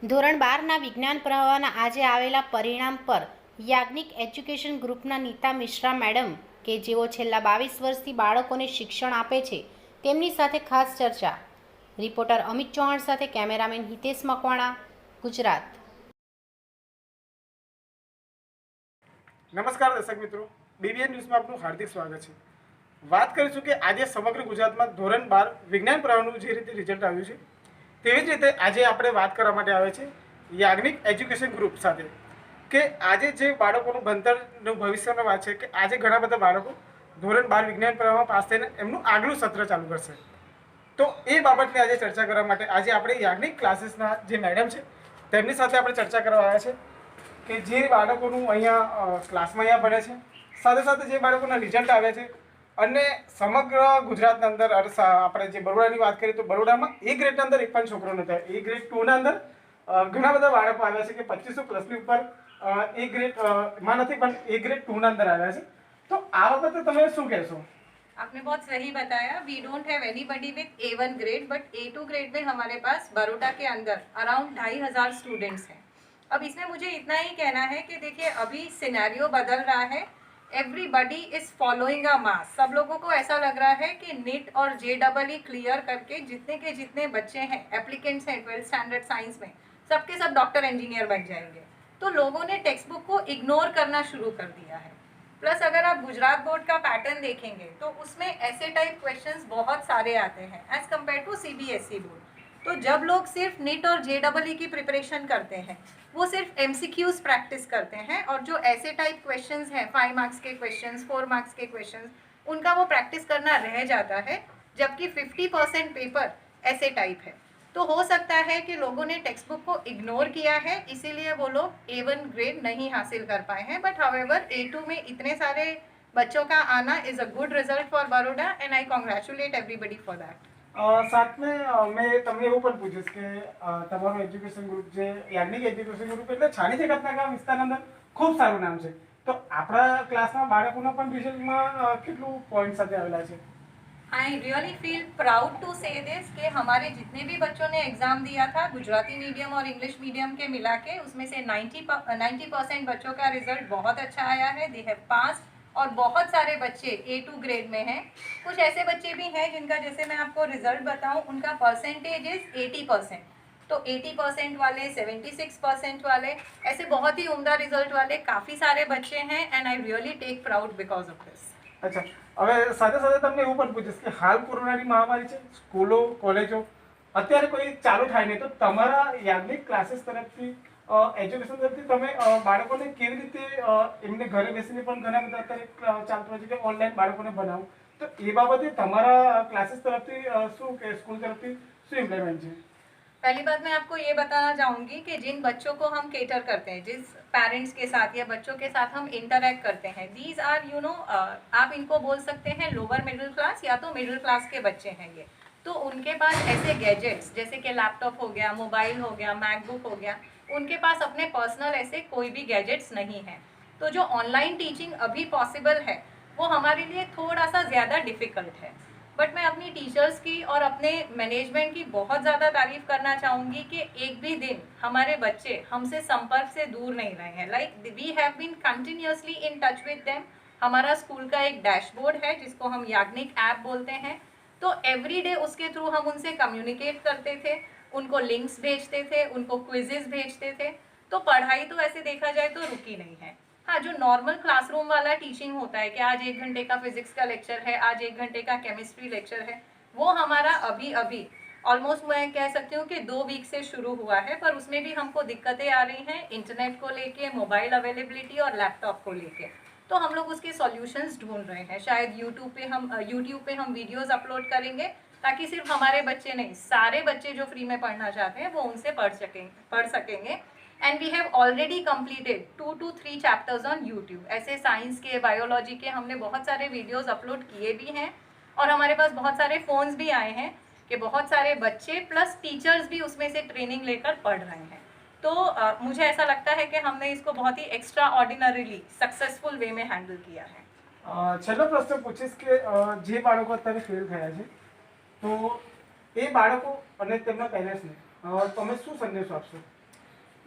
ધોરણ 12ના વિજ્ઞાન પ્રવાહના આજે આવેલા પરિણામ પર યાજ્ઞિક એજ્યુકેશન ગ્રુપના નીતા મિશ્રા મેડમ કે જેઓ છેલ્લા 22 વર્ષથી બાળકોને શિક્ષણ આપે છે તેમની સાથે ખાસ ચર્ચા. રિપોર્ટર અમિત ચૌહાણ સાથે કેમેરામેન હિતેશ મકવાણા, ગુજરાત. નમસ્કાર દર્શક મિત્રો, બીબીએન ન્યૂઝમાં આપનું હાર્દિક સ્વાગત છે. વાત કરીશું કે આજે સમગ્ર ગુજરાતમાં ધોરણ 12 વિજ્ઞાન પ્રવાહનું જે રીતે રિઝલ્ટ આવ્યું છે તેવી જ રીતે આજે આપણે વાત કરવા માટે આવે છે યાજ્ઞિક એજ્યુકેશન ગ્રુપ સાથે કે આજે જે બાળકોનું ભણતરનું ભવિષ્યનો વાત છે કે આજે ઘણા બધા બાળકો ધોરણ 12 વિજ્ઞાન પ્રવાહમાં પાસ થઈને એમનું આગલું સત્ર ચાલુ કરશે. તો એ બાબતની આજે ચર્ચા કરવા માટે આજે આપણે યાજ્ઞિક ક્લાસીસના જે મેડમ છે તેમની સાથે આપણે ચર્ચા કરવા આવ્યા છે કે જે બાળકોનું અહીંયા ક્લાસમાં અહીંયા ભણે છે, સાથે સાથે જે બાળકોના રિઝલ્ટ આવે છે અને સમગ્ર ગુજરાતના અંદર આપણે જે બરોડાની વાત કરીએ તો બરોડામાં એ ગ્રેડના અંદર એક પણ છોકરો નથી. એ ગ્રેડ 2ના અંદર ઘણા બધા બાળકો આવ્યા છે કે 2500+ ઉપર એ ગ્રેડમાં નથી પણ એ ગ્રેડ 2ના અંદર આવ્યા છે. તો આ બાબતે તમે શું કહેશો? आपने बहुत सही बताया. We don't have anybody with A1 grade, but A2 grade में हमारे पास बड़ौदा के अंदर अराउंड 2500 स्टूडेंट्स हैं. अब इसमें मुझे इतना ही कहना है कि देखिए अभी सिनेरियो बदल रहा है. एवरीबडी इज फॉलोइंग अ मास. सब लोगों को ऐसा लग रहा है कि नीट और JEE क्लियर करके जितने के जितने बच्चे हैं, एप्लीकेंट्स हैं 12th स्टैंडर्ड साइंस में, सबके सब डॉक्टर इंजीनियर बन जाएंगे. तो लोगों ने टेक्स्ट बुक को इग्नोर करना शुरू कर दिया है. प्लस अगर आप गुजरात बोर्ड का पैटर्न देखेंगे तो उसमें ऐसे टाइप क्वेश्चंस बहुत सारे आते हैं as compare to CBSE board. तो जब लोग सिर्फ नीट और JEE की प्रिपरेशन करते हैं, वो सिर्फ MCQs प्रैक्टिस करते हैं, और जो ऐसे टाइप क्वेश्चंस हैं 5 मार्क्स के क्वेश्चंस, 4 मार्क्स के क्वेश्चंस, उनका वो प्रैक्टिस करना रह जाता है. जबकि 50% पेपर ऐसे टाइप है. तो हो सकता है कि लोगों ने टेक्स्ट बुक को इग्नोर किया है, इसीलिए वो लोग A1 ग्रेड नहीं हासिल कर पाए हैं. बट हाउएवर A2 में इतने सारे बच्चों का आना is a good result for Baroda and I congratulate everybody for that. साथ में मैं તમને એવું પણ પૂછીશ કે તમારું એજ્યુકેશન ગ્રુપ જે યાજ્ઞિક એજ્યુકેશન ગ્રુપ એટલે છાણી જગતના ગામ વિસ્તારના અંદર ખૂબ સારું નામ છે. તો આપણા ક્લાસમાં બાળકોના પણ રિઝલ્ટમાં કેટલું પોઈન્ટ સાથે આવેલા છે? I really feel proud to say this कि हमारे जितने भी बच्चों ने एग्ज़ाम दिया था गुजराती मीडियम और इंग्लिश मीडियम के मिला के, उसमें से 90% बच्चों का रिजल्ट बहुत अच्छा आया है. They have pass. और बहुत सारे बच्चे A2 ग्रेड में हैं. कुछ ऐसे बच्चे भी हैं जिनका, जैसे मैं आपको रिजल्ट बताऊं, उनका परसेंटेज इज 80%. तो 80% वाले, 76% वाले, ऐसे बहुत ही उम्दा रिजल्ट वाले काफ़ी सारे बच्चे हैं. And I really take proud because of this. અચ્છા, હવે સાથે સાથે તમને એવું પણ પૂછીશ કે હાલ કોરોનાની મહામારી છે, સ્કૂલો કોલેજો અત્યારે કોઈ ચાલુ થાય નહીં, તો તમારા યાજ્ઞિક ક્લાસીસ તરફથી એજ્યુકેશન તરફથી તમે બાળકોને કેવી રીતે એમને ઘરે બેસીને પણ ઘણા બધા અત્યારે ચાલતું હોય છે કે ઓનલાઈન બાળકોને ભણાવું, તો એ બાબતે તમારા ક્લાસીસ તરફથી શું કે સ્કૂલ તરફથી શું ઇમ્પ્લિમેન્ટ છે? पहली बात मैं आपको ये बताना चाहूँगी कि जिन बच्चों को हम केटर करते हैं, जिस पेरेंट्स के साथ या बच्चों के साथ हम इंटरेक्ट करते हैं, दीज आर आप इनको बोल सकते हैं लोअर मिडिल क्लास या तो मिडिल क्लास के बच्चे हैं ये. तो उनके पास ऐसे गैजेट्स जैसे कि लैपटॉप हो गया, मोबाइल हो गया, मैकबुक हो गया, उनके पास अपने पर्सनल ऐसे कोई भी गैजेट्स नहीं हैं. तो जो ऑनलाइन टीचिंग अभी पॉसिबल है वो हमारे लिए थोड़ा सा ज़्यादा डिफ़िकल्ट है. बट मैं अपनी टीचर्स की और अपने मैनेजमेंट की बहुत ज़्यादा तारीफ करना चाहूँगी कि एक भी दिन हमारे बच्चे हमसे संपर्क से दूर नहीं रहे हैं. Like we have been continuously in touch with them. हमारा स्कूल का एक डैशबोर्ड है जिसको हम याग्निक ऐप बोलते हैं. तो एवरी डे उसके थ्रू हम उनसे कम्युनिकेट करते थे, उनको लिंक्स भेजते थे, उनको क्विजेस भेजते थे. तो पढ़ाई तो ऐसे देखा जाए तो रुकी नहीं है. हाँ, जो नॉर्मल क्लासरूम वाला टीचिंग होता है कि आज 1 घंटे का फिजिक्स का लेक्चर है, आज 1 घंटे का केमिस्ट्री लेक्चर है, वो हमारा अभी अभी ऑलमोस्ट मैं कह सकती हूँ कि 2 वीक से शुरू हुआ है. पर उसमें भी हमको दिक्कतें आ रही हैं इंटरनेट को लेके, मोबाइल अवेलेबिलिटी और लैपटॉप को लेके. तो हम लोग उसके सॉल्यूशंस ढूंढ रहे हैं. शायद यूट्यूब पे हम वीडियोज़ अपलोड करेंगे ताकि सिर्फ हमारे बच्चे नहीं, सारे बच्चे जो फ्री में पढ़ना चाहते हैं वो उनसे पढ़ सकेंगे. And we have already completed 2 to 3 chapters on YouTube. ऐसे साइंस के, बायोलॉजी के हमने बहुत सारे वीडियोस अपलोड किए भी हैं. और हमारे पास बहुत सारे फ़ोन्स भी आए हैं कि बहुत सारे बच्चे प्लस टीचर्स भी उसमें से ट्रेनिंग लेकर पढ़ रहे हैं. तो मुझे ऐसा लगता है कि हमने इसको बहुत ही एक्स्ट्रा ऑर्डिनरीली सक्सेसफुल वे में हैंडल किया है. છેલ્લો પ્રશ્ન પૂછીશ કે જે બાળકો અત્યારે ફેલ થયા છે તો એ બાળકો અને તેમના પેરેન્ટ્સને તમે શું સંદેશો આપશો?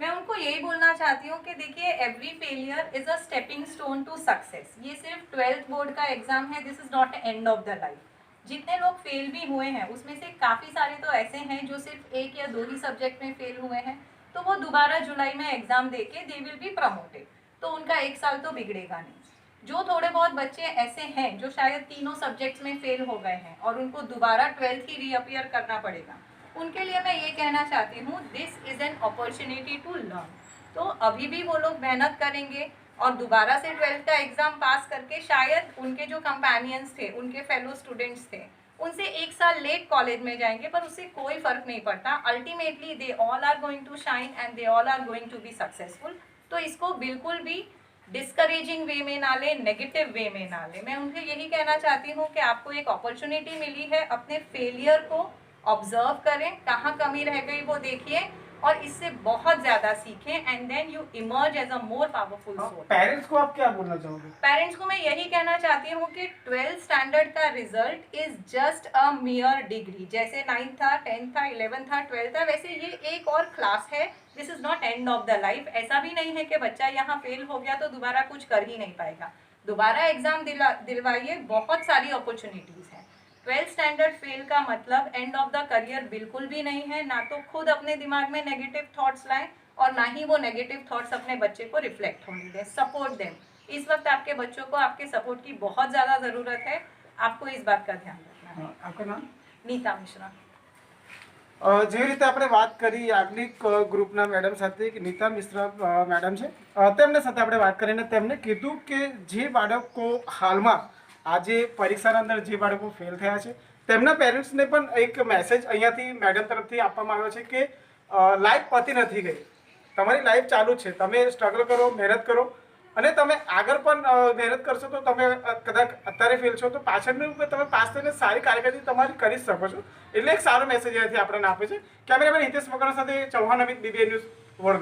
मैं उनको यही बोलना चाहती हूँ कि देखिए every failure is a stepping stone to success. ये सिर्फ 12th बोर्ड का एग्जाम है, this is not end of the life. जितने लोग फेल भी हुए हैं उसमें से काफ़ी सारे तो ऐसे हैं जो सिर्फ 1 या 2 ही सब्जेक्ट में फेल हुए हैं, तो वो दोबारा जुलाई में एग्जाम देके दे विल बी प्रमोटेड, तो उनका 1 साल तो बिगड़ेगा नहीं। जो थोड़े बहुत बच्चे ऐसे हैं जो शायद तीनों सब्जेक्ट्स में फेल हो गए हैं और उनको दोबारा 12th ही रीअपियर करना पड़ेगा, उनके लिए मैं ये कहना चाहती हूँ this is an opportunity to learn. तो अभी भी वो लोग मेहनत करेंगे और दोबारा से 12th का एग्ज़ाम पास करके शायद उनके जो कंपेनियंस थे, उनके फेलो स्टूडेंट्स थे, उनसे 1 साल लेट कॉलेज में जाएंगे, पर उससे कोई फ़र्क नहीं पड़ता। Ultimately they all are going to shine and they all are going to be successful. तो इसको बिल्कुल भी डिस्करेजिंग वे में ना ले, नेगेटिव वे में ना ले। मैं उनसे यही कहना चाहती हूँ कि आपको एक अपॉर्चुनिटी मिली है, अपने फेलियर को ऑब्जर्व करें, कहाँ कमी रह गई वो देखिए और इससे बहुत ज़्यादा सीखें and then you emerge as a more powerful soul. Parents को आप क्या बोलना चाहोगे? पेरेंट्स को मैं यही कहना चाहती हूँ कि 12th स्टैंडर्ड का result is just a मियर degree. जैसे 9th था, 10th था, 11th था, 12th था, वैसे ये एक और क्लास है। This is not end of the life. ऐसा भी नहीं है कि बच्चा यहाँ फेल हो गया तो दोबारा कुछ कर ही नहीं पाएगा। दोबारा एग्जाम दिलवाइए, बहुत सारी अपॉर्चुनिटीज़ हैं। 12th स्टैंडर्ड फेल का मतलब एंड ऑफ द करियर बिल्कुल भी नहीं है। ना तो खुद अपने दिमाग में नेगेटिव थॉट्स लाएं और ना ही वो नेगेटिव थॉट्स अपने बच्चे को रिफ्लेक्ट होने दें। सपोर्ट दें। इस वक्त आपके बच्चों को आपके सपोर्ट की बहुत ज़्यादा ज़रूरत है, आपको इस बात का ध्यान रखना है। आपका नाम? नीता मिश्रा। જે રીતે આપણે વાત કરી યાજ્ઞિક ગ્રુપના મેડમ સાથે કે નીતા મિશ્રા મેડમ છે, તેમના સાથે આપણે વાત કરીને તેમને કીધું કે જે બાળકો હાલમાં આજે પરીક્ષાના અંદર જે બાળકો ફેલ થયા છે તેમના પેરેન્ટ્સને પણ એક મેસેજ અહીંયાથી મેડમ તરફથી આપવામાં આવ્યો છે કે લાઈફ પતી નથી ગઈ, તમારી લાઈફ ચાલુ છે, તમે સ્ટ્રગલ કરો, મહેનત કરો અને તમે આગળ પણ મહેનત કરશો તો તમે કદાચ અત્યારે ફેલ છો તો પાછળનું તમે પાસ થઈને સારી કારકિર્દી તમારી કરી જ શકો છો. એટલે એક સારો મેસેજ અહીંયાથી આપણને આપે છે. કેમેરામેન હિતેશ મકવાણા સાથે ચૌહાણ અમિત, BBN ન્યૂઝ, વડોદરા.